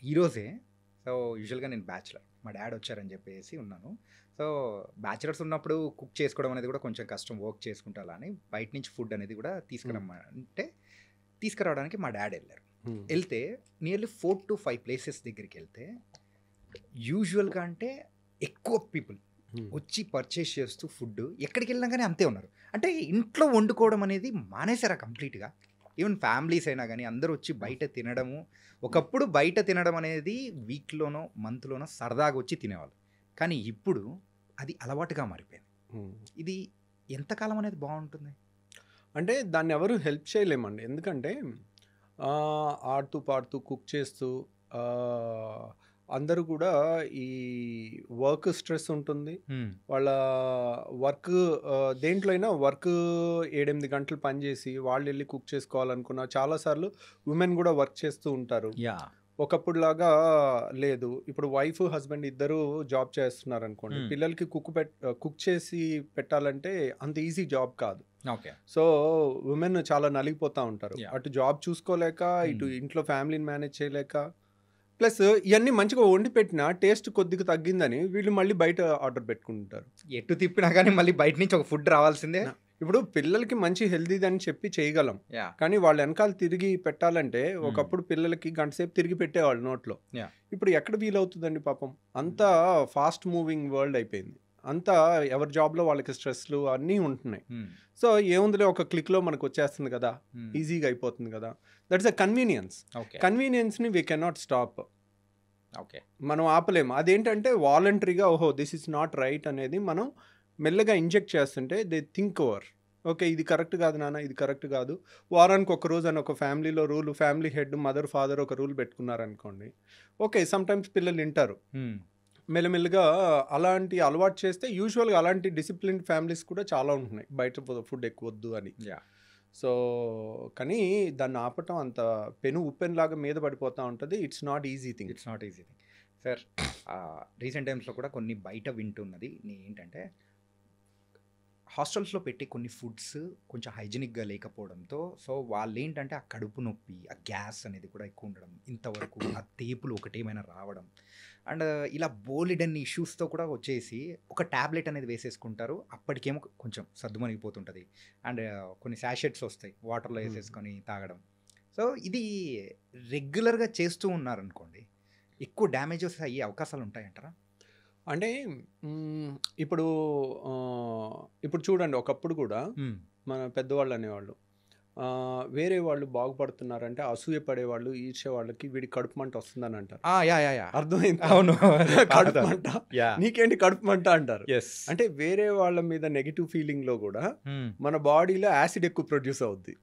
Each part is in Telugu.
ఈరోజే సో యూజువల్గా నేను బ్యాచిలర్, మా డాడ్ వచ్చారని చెప్పేసి ఉన్నాను. సో బ్యాచిలర్స్ ఉన్నప్పుడు కుక్ చేసుకోవడం అనేది కూడా కొంచెం కష్టం, వర్క్ చేసుకుంటా అలా అని బయట నుంచి ఫుడ్ అనేది కూడా తీసుకురావడానికి మా డాడ్ వెళ్ళారు. వెళ్తే నియర్లీ 4 to 5 ప్లేసెస్ దగ్గరికి వెళ్తే యూజువల్గా అంటే ఎక్కువ పీపుల్ వచ్చి పర్చేస్ చేస్తూ ఫుడ్ ఎక్కడికి వెళ్ళినా కానీ అంతే ఉన్నారు. అంటే ఇంట్లో వండుకోవడం అనేది మానేశారా కంప్లీట్గా. ఈవెన్ ఫ్యామిలీస్ అయినా కానీ అందరూ వచ్చి బయట తినడము. ఒకప్పుడు బయట తినడం అనేది వీక్లోనో మంత్లోనో సరదాగా వచ్చి తినేవాళ్ళు, కానీ ఇప్పుడు అది అలవాటుగా మారిపోయింది. ఇది ఎంతకాలం అనేది బాగుంటుంది? అంటే దాన్ని ఎవరు హెల్ప్ చేయలేమండి. ఎందుకంటే ఆడుతూ పాడుతూ కుక్ చేస్తూ అందరూ కూడా ఈ వర్క్ స్ట్రెస్ ఉంటుంది. వాళ్ళ వర్క్ దేంట్లో అయినా వర్క్ 7-8 గంటలు పనిచేసి వాళ్ళు వెళ్ళి కుక్ చేసుకోవాలనుకున్న చాలాసార్లు ఉమెన్ కూడా వర్క్ చేస్తూ ఉంటారు. ఒకప్పుడులాగా లేదు. ఇప్పుడు వైఫ్ హస్బెండ్ ఇద్దరు జాబ్ చేస్తున్నారు అనుకోండి, పిల్లలకి కుక్ చేసి పెట్టాలంటే అంత ఈజీ జాబ్ కాదు. సో ఉమెన్ చాలా నలిగిపోతూ ఉంటారు. అటు జాబ్ చూసుకోలేక, ఇటు ఇంట్లో ఫ్యామిలీని మేనేజ్ చేయలేక, ప్లస్ ఇవన్నీ మంచిగా వండి పెట్టినా టేస్ట్ కొద్దిగా తగ్గిందని వీళ్ళు మళ్ళీ బయట ఆర్డర్ పెట్టుకుంటారు. ఎటు తిప్పినా కానీ మళ్ళీ బయట నుంచి ఒక ఫుడ్ రావాల్సిందే. ఇప్పుడు పిల్లలకి మంచి హెల్తీది అని చెప్పి చేయగలం, కానీ వాళ్ళ వెనకాల తిరిగి పెట్టాలంటే ఒకప్పుడు పిల్లలకి గంట సేపు తిరిగి పెట్టేవాళ్ళు నోట్లో. ఇప్పుడు ఎక్కడ వీలవుతుందండి పాపం. అంతా ఫాస్ట్ మూవింగ్ వరల్డ్ అయిపోయింది. అంతా ఎవరి జాబ్లో వాళ్ళకి స్ట్రెస్లు అన్నీ ఉంటున్నాయి. సో ఏముందిలే, ఒక క్లిక్లో మనకు వచ్చేస్తుంది కదా, ఈజీగా అయిపోతుంది కదా. That's a convenience. కన్వీనియన్స్ని వీ కెనాట్ స్టాప్. మనం ఆపలేము. అదేంటంటే వాలంటరీగా ఓహో దిస్ ఇస్ నాట్ రైట్ అనేది మనం మెల్లగా ఇంజెక్ట్ చేస్తుంటే దే థింక్ ఓవర్, ఓకే ఇది కరెక్ట్ కాదు నాన్న, ఇది కరెక్ట్ కాదు. వారానికి ఒక రోజు అని ఒక ఫ్యామిలీలో rule, family head mother father ఒక రూల్ పెట్టుకున్నారనుకోండి, ఓకే సమ్టైమ్స్ పిల్లలు వింటారు. మెల్లమెల్లగా అలాంటి అలవాటు చేస్తే యూజువల్గా అలాంటి డిసిప్లిన్ ఫ్యామిలీస్ కూడా చాలా ఉంటున్నాయి, బయట ఫుడ్ ఎక్కువ వద్దు అని. సో కానీ దాన్ని ఆపటం అంత ఉప్పెన్లాగా మీద పడిపోతూ ఉంటుంది. It's not easy thing. Sir recent టైమ్స్లో కూడా కొన్ని బయట వింటున్నది ఏంటంటే హాస్టల్స్లో పెట్టే కొన్ని ఫుడ్స్ కొంచెం హైజీనిక్గా లేకపోవడంతో సో వాళ్ళు ఏంటంటే ఆ కడుపు నొప్పి, ఆ గ్యాస్ అనేది కూడా ఎక్కువ ఉండడం, ఇంతవరకు ఆ తేపులు ఒకటేమైనా రావడం అండ్ ఇలా బోలెడన్ని ఇష్యూస్తో కూడా వచ్చేసి ఒక ట్యాబ్లెట్ అనేది వేసేసుకుంటారు. అప్పటికేమో కొంచెం సర్దుమణిగిపోతుంటుంది అండ్ కొన్ని శాషెట్స్ వస్తాయి వాటర్లో వేసేసుకొని తాగడం. సో ఇది రెగ్యులర్గా చేస్తూ ఉన్నారనుకోండి, ఎక్కువ డ్యామేజెస్ అయ్యే అవకాశాలు ఉంటాయంటారా? అంటే ఇప్పుడు చూడండి, ఒకప్పుడు కూడా మన పెద్దవాళ్ళు అనేవాళ్ళు వేరే వాళ్ళు బాగుపడుతున్నారంటే అసూయ పడేవాళ్ళు, ఈర్చే వాళ్ళకి వీడి కడుపు మంట వస్తుందని అంటారు. అర్థమైంది? అవును, కడుపు మంట, నీకేంటి కడుపు మంట అంటారు. అంటే వేరే వాళ్ళ మీద నెగిటివ్ ఫీలింగ్ లో కూడా మన బాడీలో యాసిడ్ ఎక్కువ ప్రొడ్యూస్ అవుద్ది.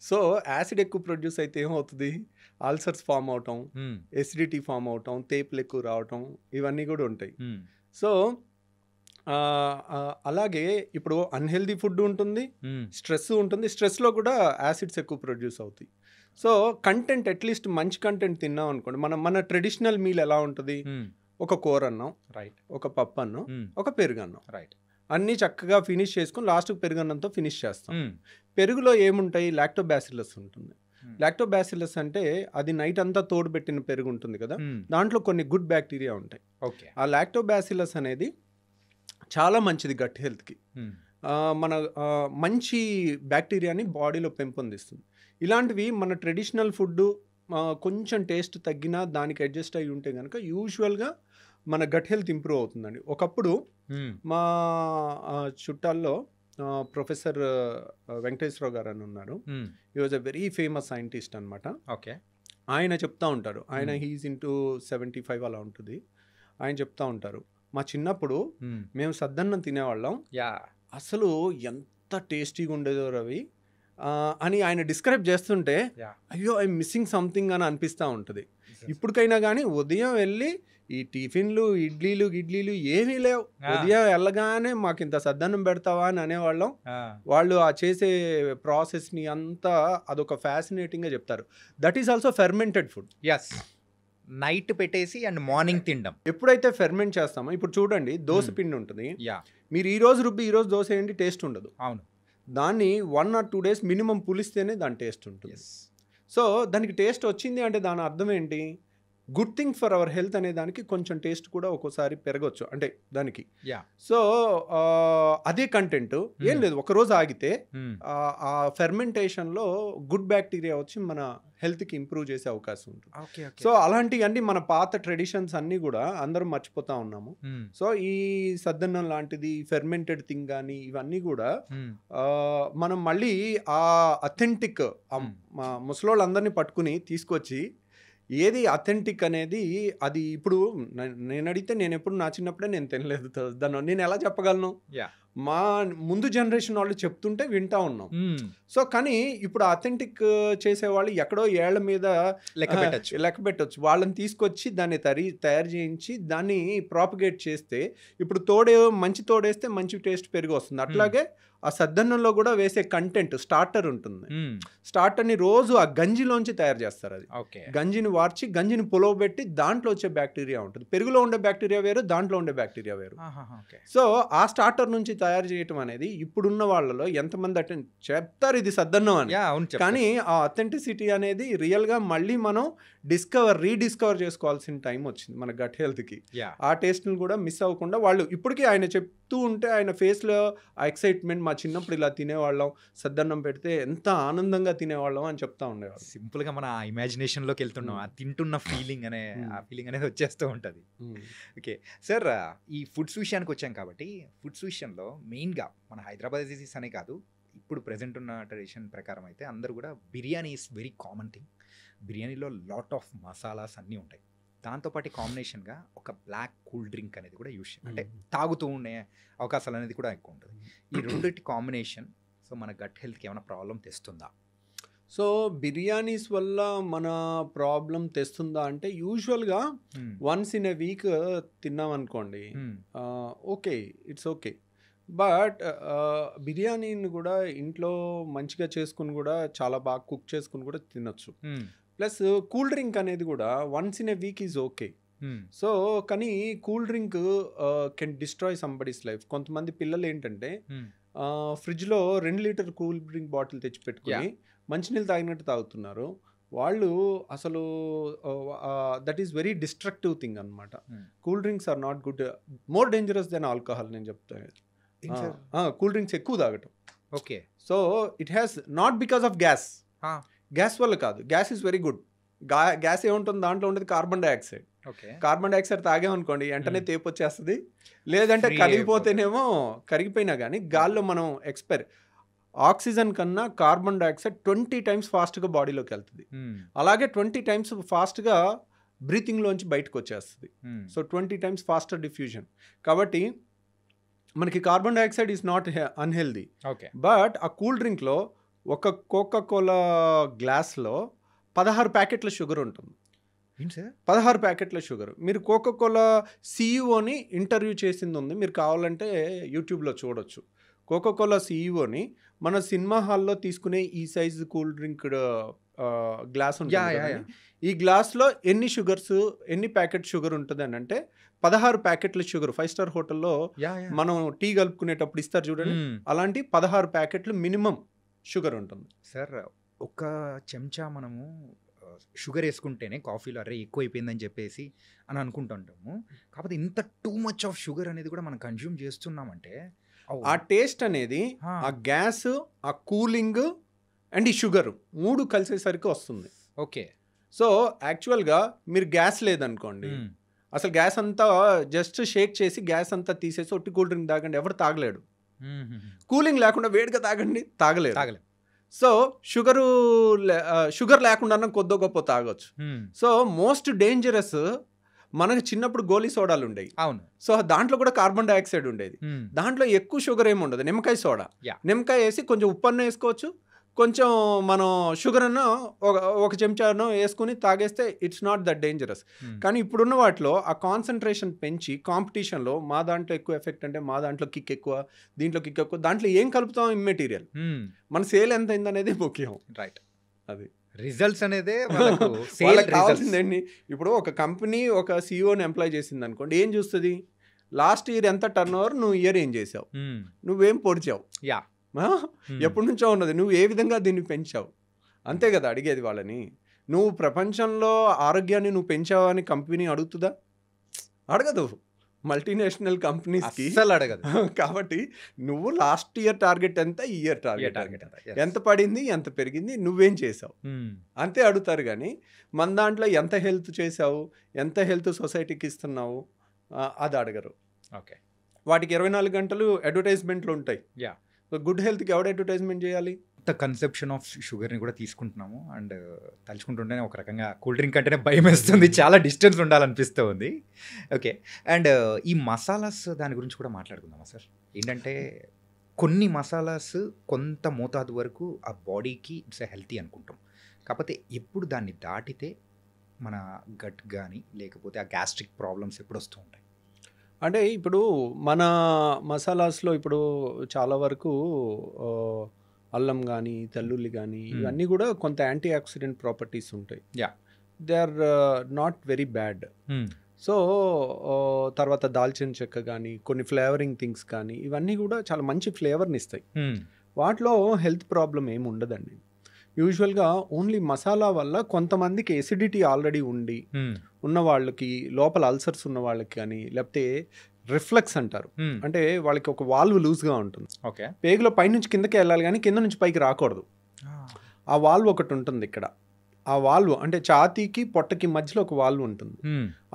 సో యాసిడ్ ఎక్కువ ప్రొడ్యూస్ అయితే ఏమవుతుంది, అల్సర్స్ ఫామ్ అవటం, ఎసిడిటీ ఫామ్ అవటం, తేపులు ఎక్కువ రావటం, ఇవన్నీ కూడా ఉంటాయి. సో అలాగే ఇప్పుడు అన్హెల్దీ ఫుడ్ ఉంటుంది, స్ట్రెస్ ఉంటుంది, స్ట్రెస్లో కూడా యాసిడ్స్ ఎక్కువ ప్రొడ్యూస్ అవుతాయి. సో కంటెంట్ అట్లీస్ట్ మంచి కంటెంట్ తిన్నాం అనుకోండి, మన ట్రెడిషనల్ మీల్ ఎలా ఉంటుంది, ఒక కూర అన్నం, ఒక పప్పు అన్నం, ఒక పెరుగు అన్నం, అన్నీ చక్కగా ఫినిష్ చేసుకుని లాస్ట్కి పెరుగన్నంతో ఫినిష్ చేస్తాం. పెరుగులో ఏముంటాయి, లాక్టోబాసిల్లస్ ఉంటుంది. లాక్టోబాసిల్లస్ అంటే అది నైట్ అంతా తోడు పెట్టిన పెరుగు ఉంటుంది కదా, దాంట్లో కొన్ని గుడ్ బ్యాక్టీరియా ఉంటాయి. ఆ లాక్టోబాసిల్లస్ అనేది చాలా మంచిది గట్ హెల్త్కి. మన మంచి బ్యాక్టీరియాని బాడీలో పెంపొందిస్తుంది. ఇలాంటివి మన ట్రెడిషనల్ ఫుడ్ కొంచెం టేస్ట్ తగ్గినా దానికి అడ్జస్ట్ అయ్యి ఉంటే కనుక యూజువల్గా మన గట్ హెల్త్ ఇంప్రూవ్ అవుతుందండి. ఒకప్పుడు మా చుట్టాల్లో ప్రొఫెసర్ వెంకటేశ్వరరావు గారు అని ఉన్నారు. He was a very famous scientist అనమాట. ఆయన చెప్తా ఉంటారు, ఆయన హీఈస్ ఇంటూ 75 అలా ఉంటుంది. ఆయన చెప్తా ఉంటారు, మా చిన్నప్పుడు మేము సద్దన్నం తినేవాళ్ళం, అసలు ఎంత టేస్టీగా ఉండేదో రవి అని ఆయన డిస్క్రైబ్ చేస్తుంటే అయ్యో ఐఎమ్ మిస్సింగ్ సంథింగ్ అని అనిపిస్తూ ఉంటుంది. ఇప్పటికైనా కానీ ఉదయం వెళ్ళి ఈ టిఫిన్లు ఇడ్లీలు ఏమీ లేవు, ఉదయం వెళ్ళగానే మాకు ఇంత సద్దన్నం పెడతావా అని అనేవాళ్ళం. వాళ్ళు ఆ చేసే ప్రాసెస్ని అంతా అదొక ఫ్యాసినేటింగ్గా చెప్తారు. That is also fermented food. Night పెట్టేసి అండ్ మార్నింగ్ తినడం. ఎప్పుడైతే ఫెర్మెంట్ చేస్తామో, ఇప్పుడు చూడండి దోశ పిండి ఉంటుంది, మీరు ఈ రోజు రుబ్బి ఈ రోజు దోశ ఏంటి టేస్ట్ ఉండదు. అవును, దాన్ని 1 or 2 days మినిమం పులిస్తేనే దాని టేస్ట్ ఉంటుంది. సో దానికి టేస్ట్ వచ్చింది అంటే దాని అర్థం ఏంటి, good thing for our health అనే దానికి కొంచెం టేస్ట్ కూడా ఒక్కోసారి పెరగచ్చు అంటే దానికి. యా సో అదే కంటెంట్ ఏం లేదు, ఒక రోజు ఆగితే ఆ ఫెర్మెంటేషన్లో గుడ్ బ్యాక్టీరియా వచ్చి మన హెల్త్కి ఇంప్రూవ్ చేసే అవకాశం ఉంటుంది. Okay okay. సో అలాంటివన్నీ మన పాత ట్రెడిషన్స్ అన్నీ కూడా అందరం మర్చిపోతా ఉన్నాము. సో ఈ సద్దన్నం లాంటిది ఫెర్మెంటెడ్ థింగ్ కానీ ఇవన్నీ కూడా మనం మళ్ళీ ఆ అథెంటిక్ ముసలోళ్ళందరినీ పట్టుకుని తీసుకొచ్చి ఏది అథెంటిక్ అనేది అది ఇప్పుడు నేను అడిగితే నేను ఎప్పుడు నా చిన్నప్పుడే నేను తినలేదు దాన్ని నేను ఎలా చెప్పగలను. మా ముందు జనరేషన్ వాళ్ళు చెప్తుంటే వింటా ఉన్నాం. సో కానీ ఇప్పుడు అథెంటిక్ చేసేవాళ్ళు ఎక్కడో ఏళ్ల మీద లెక్క పెట్టచ్చు. వాళ్ళని తీసుకొచ్చి దాన్ని తయారు చేయించి దాన్ని ప్రాపగేట్ చేస్తే ఇప్పుడు మంచి తోడేస్తే మంచి టేస్ట్ పెరిగి వస్తుంది. అట్లాగే ఆ సద్దన్నంలో కూడా వేసే కంటెంట్ స్టార్టర్ ఉంటుంది. స్టార్టర్ని రోజు ఆ గంజిలోంచి తయారు చేస్తారు. అది గంజిని వార్చి గంజిని పులవబెట్టి దాంట్లో వచ్చే బ్యాక్టీరియా ఉంటుంది. పెరుగులో ఉండే బ్యాక్టీరియా వేరు, దాంట్లో ఉండే బ్యాక్టీరియా వేరు. సో ఆ స్టార్టర్ నుంచి తయారు చేయటం అనేది ఇప్పుడున్న వాళ్ళలో ఎంతమంది చెప్తారు ఇది సద్దన్నం అని, కానీ ఆ అథెంటిసిటీ అనేది రియల్గా మళ్ళీ మనం రీడిస్కవర్ చేసుకోవాల్సిన టైం వచ్చింది మన గట్ హెల్త్కి. ఆ టేస్ట్ని కూడా మిస్ అవ్వకుండా వాళ్ళు ఇప్పటికీ ఆయన చెప్తూ ఉంటే ఆయన ఫేస్లో ఆ ఎక్సైట్మెంట్, మా చిన్నప్పుడు ఇలా తినేవాళ్ళం, సద్దన్నం పెడితే ఎంత ఆనందంగా తినేవాళ్ళం అని చెప్తా ఉండేవాళ్ళు. సింపుల్గా మన ఇమాజినేషన్లోకి వెళ్తున్నాం, ఆ తింటున్న ఫీలింగ్ అనేది వచ్చేస్తూ ఉంటుంది. ఓకే సార్, ఈ ఫుడ్స్ విషయానికి వచ్చాం కాబట్టి ఫుడ్స్ విషయంలో మెయిన్గా మన హైదరాబాద్ డిసీస్ అనే కాదు, ఇప్పుడు ప్రెజెంట్ ఉన్న ట్రెడిషన్ ప్రకారం అయితే అందరూ కూడా biryani is very common thing. బిర్యానీలో లాట్ ఆఫ్ మసాలాస్ అన్నీ ఉంటాయి. దాంతోపాటు కాంబినేషన్గా ఒక బ్లాక్ కూల్ డ్రింక్ అనేది కూడా యూస్ అంటే తాగుతూ ఉండే అవకాశాలు అనేది కూడా ఎక్కువ ఉంటుంది. ఈ రెండింటి కాంబినేషన్ సో మన గట్ హెల్త్కి ఏమైనా ప్రాబ్లం తెస్తుందా? సో బిర్యానీస్ వల్ల మన ప్రాబ్లం తెస్తుందా అంటే యూజువల్గా వన్స్ ఇన్ ఎ వీక్ తిన్నాం అనుకోండి, ఓకే ఇట్స్ ఓకే. బట్ బిర్యానీని కూడా ఇంట్లో మంచిగా చేసుకుని కూడా చాలా బాగా కుక్ చేసుకుని కూడా తినొచ్చు. ప్లస్ కూల్ డ్రింక్ అనేది కూడా once in a week is okay. So కానీ cool drink can destroy somebody's life. కొంతమంది పిల్లలు ఏంటంటే ఫ్రిడ్జ్లో 2 లీటర్ కూల్ డ్రింక్ బాటిల్ తెచ్చి పెట్టుకుని మంచినీళ్ళు తాగినట్టు తాగుతున్నారు. వాళ్ళు అసలు that is very destructive thing అనమాట. Cool drinks are not good, more dangerous than alcohol నేను చెప్తాను. కూల్ డ్రింక్స్ ఎక్కువ తాగటం. Okay. So it has not because of gas వల్ల కాదు. Gas is very good. Gas ఏముంటుంది దాంట్లో ఉండేది కార్బన్ డైఆక్సైడ్. కార్బన్ డైఆక్సైడ్ తాగామనుకోండి వెంటనే తేపు వచ్చేస్తుంది, లేదంటే కరిగిపోయినా కానీ గాల్లో మనం ఆక్సిజన్ కన్నా కార్బన్ డైఆక్సైడ్ 20 times ఫాస్ట్గా బాడీలోకి వెళ్తుంది. అలాగే 20 times ఫాస్ట్గా బ్రీతింగ్లోంచి బయటకు వచ్చేస్తుంది. So 20 times faster diffusion. కాబట్టి మనకి carbon dioxide is not unhealthy. But ఆ కూల్ డ్రింక్లో ఒక కోకా కోలా గ్లాస్లో 16 ప్యాకెట్ల షుగర్ ఉంటుంది. 16 ప్యాకెట్ల షుగర్. మీరు కోకా కోలా సీఈఓని ఇంటర్వ్యూ చేసింది ఉంది, మీరు కావాలంటే యూట్యూబ్లో చూడొచ్చు. కోకా కోలా సీఈఓని మన సినిమా హాల్లో తీసుకునే ఈ సైజు కూల్ డ్రింక్ గ్లాస్ ఉంటుంది. ఈ గ్లాస్లో ఎన్ని ప్యాకెట్ షుగర్ ఉంటుంది అని అంటే 16 ప్యాకెట్ల షుగర్. 5-star హోటల్లో మనం టీ కలుపుకునేటప్పుడు ఇస్తారు చూడండి, అలాంటి 16 ప్యాకెట్లు మినిమం షుగర్ ఉంటుంది. సార్ ఒక చెంచా మనము షుగర్ వేసుకుంటేనే కాఫీలో అరే ఎక్కువ అయిపోయిందని చెప్పేసి అని అనుకుంటుంటాము. కాకపోతే ఇంత టూ మచ్ ఆఫ్ షుగర్ అనేది కూడా మనం కన్జ్యూమ్ చేస్తున్నామంటే ఆ టేస్ట్ అనేది ఆ గ్యాస్, ఆ కూలింగ్ అండ్ ఈ షుగర్ 3 కలిసేసరికి వస్తుంది. ఓకే. సో యాక్చువల్గా మీరు గ్యాస్ లేదనుకోండి, అసలు గ్యాస్ అంతా జస్ట్ షేక్ చేసి గ్యాస్ అంతా తీసేసి ఒట్టి కూల్ డ్రింక్ తాగండి, ఎవరు తాగలేడు. కూలింగ్ లేకుండా వేడిగా తాగలేదు. సో షుగర్ లేకుండా కొద్దో గొప్ప తాగొచ్చు. సో మోస్ట్ డేంజరస్ మనకు చిన్నప్పుడు గోలీ సోడాలు ఉండేవి. అవును. సో దాంట్లో కూడా కార్బన్ డైఆక్సైడ్ ఉండేది. దాంట్లో ఎక్కువ షుగర్ ఏమి ఉండదు. నిమ్మకాయ సోడా, నిమ్మకాయ వేసి కొంచెం ఉప్పు అన్న వేసుకోవచ్చు, కొంచెం మనం షుగర్ అన్న ఒక చెంచాను వేసుకుని తాగేస్తే ఇట్స్ నాట్ దట్ డేంజరస్. కానీ ఇప్పుడున్న వాటిలో ఆ కాన్సన్ట్రేషన్ పెంచి కాంపిటీషన్లో మా దాంట్లో ఎక్కువ ఎఫెక్ట్ అంటే మా దాంట్లో కిక్ ఎక్కువ, దీంట్లో కిక్ ఎక్కువ, దాంట్లో ఏం కలుపుతాం ఇమ్మెటీరియల్, మన సేల్ ఎంత అయింది అనేది ముఖ్యం. రైట్. అది రిజల్ట్స్ అనేది కావాల్సిందండి. ఇప్పుడు ఒక కంపెనీ ఒక సీఈఓని ఎంప్లాయ్ చేసింది అనుకోండి, ఏం చూస్తుంది, లాస్ట్ ఇయర్ ఎంత టర్న్ ఓవర్, నువ్వు ఇయర్ ఏం చేసావు, నువ్వేం పొడిచావు, ఎప్పటి నుంచో ఉన్నది, నువ్వు ఏ విధంగా దీన్ని పెంచావు, అంతే కదా అడిగేది వాళ్ళని. నువ్వు ప్రపంచంలో ఆరోగ్యాన్ని నువ్వు పెంచావని కంపెనీ అడుగుతుందా? అడగదు. మల్టీనేషనల్ కంపెనీస్కి అస్సలు అడగదు. కాబట్టి నువ్వు లాస్ట్ ఇయర్ టార్గెట్ ఎంత, ఈ ఇయర్ టార్గెట్ ఎంత పడింది, ఎంత పెరిగింది, నువ్వేం చేసావు అంతే అడుగుతారు. కానీ మన దాంట్లో ఎంత హెల్త్ చేసావు, ఎంత హెల్త్ సొసైటీకి ఇస్తున్నావు అది అడగరు. ఓకే, వాటికి 24 గంటలు అడ్వర్టైజ్మెంట్లు ఉంటాయి. గుడ్ హెల్త్కి ఎవడు అడ్వర్టైజ్మెంట్ చేయాలి? ద కన్సెప్షన్ ఆఫ్ షుగర్ని కూడా తీసుకుంటున్నాము. అండ్ తలుచుకుంటుంటేనే ఒక రకంగా కూల్ డ్రింక్ అంటేనే భయం వేస్తుంది, చాలా డిస్టెన్స్ ఉండాలనిపిస్తూ ఉంది. ఓకే, అండ్ ఈ మసాలాస్ దాని గురించి కూడా మాట్లాడుకుందామా సార్? ఏంటంటే కొన్ని మసాలాస్ కొంత మోతాదు వరకు ఆ బాడీకి ఇట్స్ హెల్తీ అనుకుంటాం, కాకపోతే ఎప్పుడు దాన్ని దాటితే మన గట్ కానీ లేకపోతే ఆ గ్యాస్ట్రిక్ ప్రాబ్లమ్స్ ఎప్పుడు వస్తూ ఉంటాయి? అంటే ఇప్పుడు మన మసాలాస్లో ఇప్పుడు చాలా వరకు అల్లం కానీ, తెల్లుల్లి కానీ ఇవన్నీ కూడా కొంత యాంటీ ఆక్సిడెంట్ ప్రాపర్టీస్ ఉంటాయి. They are not very bad. So తర్వాత దాల్చిన చెక్క కానీ, కొన్ని ఫ్లేవరింగ్ థింగ్స్ కానీ, ఇవన్నీ కూడా చాలా మంచి ఫ్లేవర్ని ఇస్తాయి. వాటిలో హెల్త్ ప్రాబ్లం ఏమి ఉండదండి. యూజువల్గా ఓన్లీ మసాలా వల్ల కొంతమందికి ఎసిడిటీ ఆల్రెడీ ఉన్న వాళ్ళకి, లోపల అల్సర్స్ ఉన్న వాళ్ళకి కానీ, లేకపోతే రిఫ్లెక్స్ అంటారు, అంటే వాళ్ళకి ఒక వాల్వ్ లూజ్గా ఉంటుంది. ఓకే, పేగులో పైనుంచి కిందకి వెళ్ళాలి కానీ కింద నుంచి పైకి రాకూడదు. ఆ వాల్వ్ ఒకటి ఉంటుంది ఇక్కడ. ఆ వాల్వ్ అంటే ఛాతీకి పొట్టకి మధ్యలో ఒక వాల్వ్ ఉంటుంది.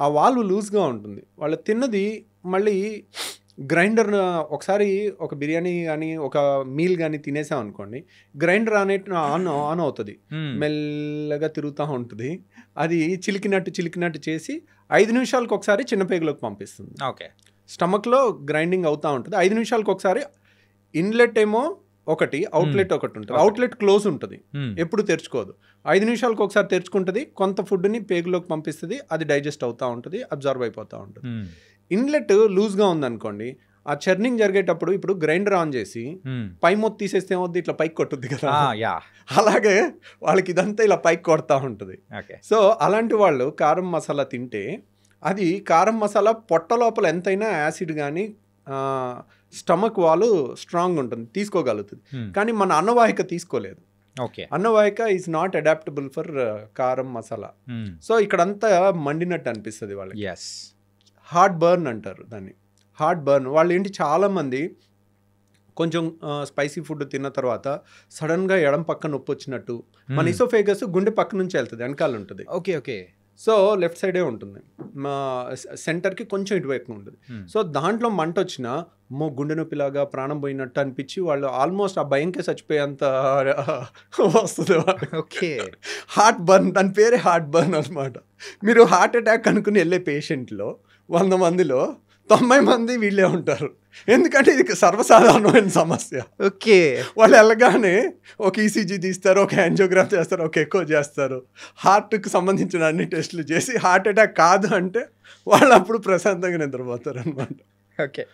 ఆ వాల్వ్ లూజ్గా ఉంటుంది. వాళ్ళు తిన్నది మళ్ళీ గ్రైండర్ ఒకసారి ఒక బిర్యానీ కానీ ఒక మీల్ కానీ తినేసాం అనుకోండి, గ్రైండర్ ఆన్ అవుతుంది, మెల్లగా తిరుగుతూ ఉంటుంది. అది చిలికినట్టు చేసి 5 నిమిషాలకు ఒకసారి చిన్న పేగులోకి పంపిస్తుంది. ఓకే, స్టమక్లో గ్రైండింగ్ అవుతూ ఉంటుంది. 5 నిమిషాలకు ఒకసారి ఇన్లెట్ ఏమో ఒకటి, అవుట్లెట్ ఒకటి ఉంటుంది. అవుట్లెట్ క్లోజ్ ఉంటుంది, ఎప్పుడు తెరుచుకోదు. 5 నిమిషాలకు ఒకసారి తెరుచుకుంటుంది, కొంత ఫుడ్ని పేగులోకి పంపిస్తుంది, అది డైజెస్ట్ అవుతూ ఉంటుంది, అబ్జర్వ్ అయిపోతూ ఉంటుంది. ఇన్లెట్ లూజ్గా ఉందనుకోండి, ఆ చర్నింగ్ జరిగేటప్పుడు ఇప్పుడు గ్రైండర్ ఆన్ చేసి పై మొత్తం తీసేస్తే ఏమవుద్ది, ఇట్లా పైకి కొట్టుద్ది కదా, అలాగే వాళ్ళకి ఇదంతా ఇలా పైకి కొడతా ఉంటుంది. సో అలాంటి వాళ్ళు కారం మసాలా తింటే అది కారం మసాలా పొట్ట లోపల ఎంతైనా యాసిడ్ కానీ స్టమక్ వాళ్ళు స్ట్రాంగ్ ఉంటుంది, తీసుకోగలుగుతుంది. కానీ మన అన్నవాహిక తీసుకోలేదు. అన్నవాహిక ఈజ్ నాట్ అడాప్టబుల్ ఫర్ కారం మసాలా. సో ఇక్కడంతా మండినట్టు అనిపిస్తుంది వాళ్ళకి. హార్ట్ బర్న్ అంటారు దాన్ని, హార్ట్ బర్న్. వాళ్ళు ఏంటి చాలామంది కొంచెం స్పైసీ ఫుడ్ తిన్న తర్వాత సడన్గా ఎడం పక్క నొప్పి వచ్చినట్టు, మన ఇసోఫేగస్ గుండె పక్క నుంచి వెళ్తుంది, వెనకాల ఉంటుంది. ఓకే, సో లెఫ్ట్ సైడే ఉంటుంది, మా సెంటర్కి కొంచెం ఇటువైపు ఉంటుంది. సో దాంట్లో మంట వచ్చినా గుండె నొప్పిలాగా ప్రాణం పోయినట్టు అనిపించి వాళ్ళు ఆల్మోస్ట్ ఆ భయంకే చచ్చిపోయేంత వస్తుంది. ఓకే, హార్ట్ బర్న్, దాని పేరే హార్ట్ బర్న్ అనమాట. మీరు హార్ట్ అటాక్ అనుకుని వెళ్ళే పేషెంట్లో 100 మందిలో 90 మంది వీళ్ళే ఉంటారు, ఎందుకంటే ఇది సర్వసాధారణమైన సమస్య. ఓకే, వాళ్ళు వెళ్ళగానే ఒక ఈసీజీ తీస్తారు, ఒక యాంజియోగ్రాఫ్ చేస్తారు, ఒక ఎకో చేస్తారు, హార్ట్కి సంబంధించిన అన్ని టెస్టులు చేసి హార్ట్ అటాక్ కాదు అంటే వాళ్ళు అప్పుడు ప్రశాంతంగా నిద్రపోతారు అనమాట. ఓకే.